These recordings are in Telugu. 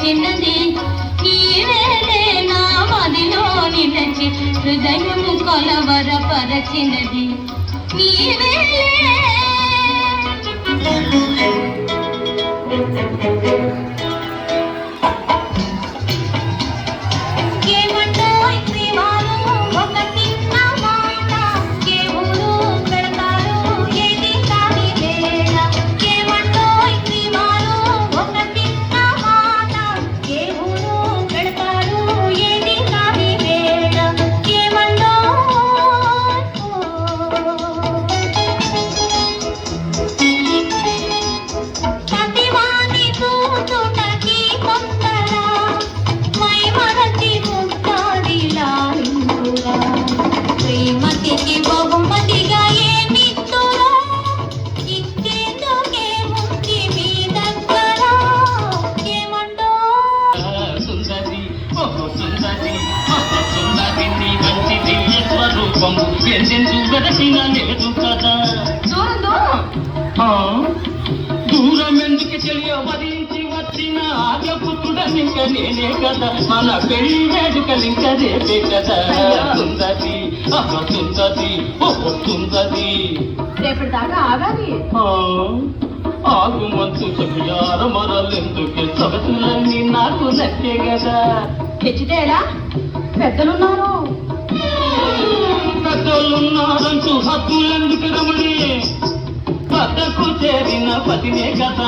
పిలిచినది నీవేలే నా మదిలో నిలచి హృదయము కొలవరపరచినది నీవేలే దూరం ఎందుకు తెలియవరించి వచ్చిన ఆగపుత్రుడనింక నేనే కదా మన పెళ్లి వేడుకలింక రేపే కదా సుందరి సుందరి సుందరి రేపటి దాకా ఆగాలి ఆగుమంతు చెయ్యార మరలెందుకే సొగసులన్నీ నాకు నచ్చే కదా తెచ్చితే ఎలా పెద్దలున్నారు పెద్దలున్నారంటూ హద్దులెందుకు రమణి పద్దకు చేరిన పతినే కదా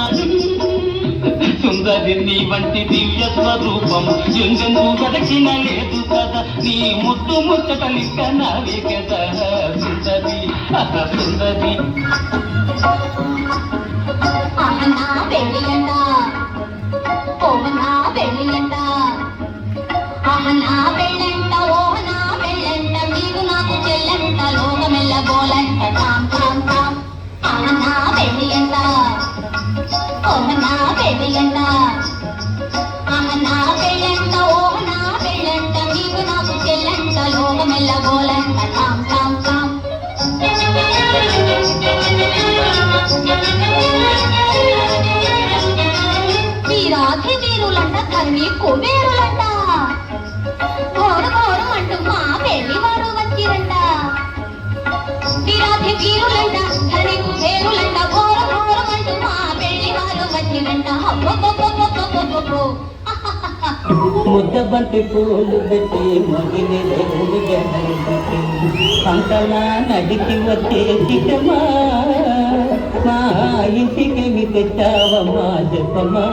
సుందరి నీ వంటి దివ్య స్వరూపము ఎందెందు గడచిన లేదు కదా నీ ముద్దు ముచ్చటలిక నావే కదా సుందరి సుందరి కుబేరులంట ఘోరు ఘోరు అంటూ మా పెళ్లి వారు వచ్చిరంట విరాధి వీరులంట ధని కుబేరులంట ఘోరు ఘోరు అంటూ మా పెళ్లి వారు వచ్చిరంట ముద్దబంతి పూలు పెట్టి మగిలి పంటలా నడిచి వచ్చే చిట్టమా మా ఇంటికి తెచ్చావమ్మా చెప్పమా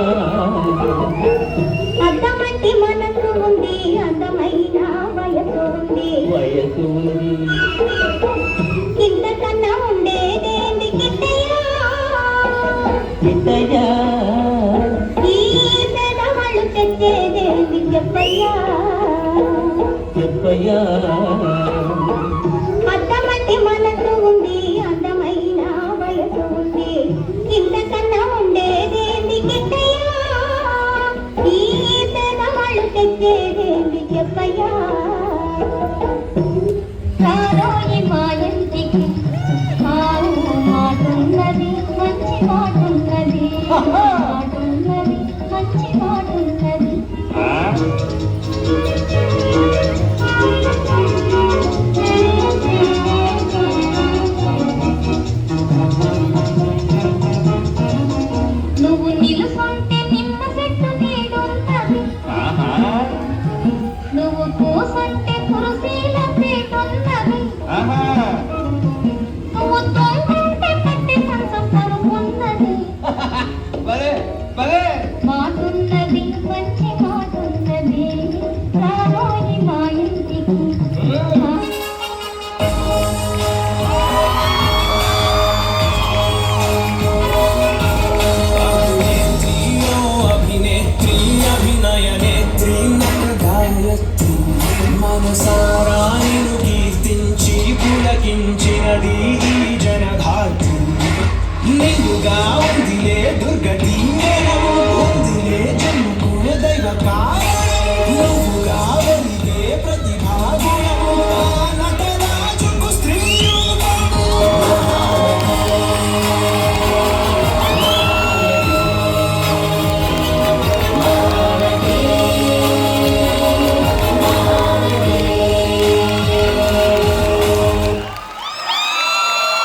అర్థమంటి మనసు ఉంది అందమైన వయసు ఉంది ఇంతకన్నా ఉండేదేంది గిట్టయ్యా గిట్టయ్యా ఈ పేదవాళ్ళు తెచ్చేదేంది చెప్పయ్యా చెప్పయ్యా అర్థమంటి మనసు ఉంది అందమైన వయసు ఉంది ఇంతకన్నా ఉండేదేంది గిట్టయ్యా ఈ పేదవాళ్ళు తెచ్చేదేంది చెప్పయ్యా రారోయి మా ఇంటికి మాటున్నది మంచి మాటున్నది మాటున్నది మంచి మాటున్నది నువ్వు నిలుసుంటే నిమ్మ చెట్టు నీడున్నది నువ్వు కూసంటే కురుసీల పీటున్నది నువ్వు తొంగుంటే పట్టి సంసం పరుపున్నది మాటున్నది మంచి మాటున్నది రారోయి మా ఇంటికి మనసారాయను కీర్తించి పులకించినది జనధాత్రి నిలుగా ఉందిలే దుర్గతి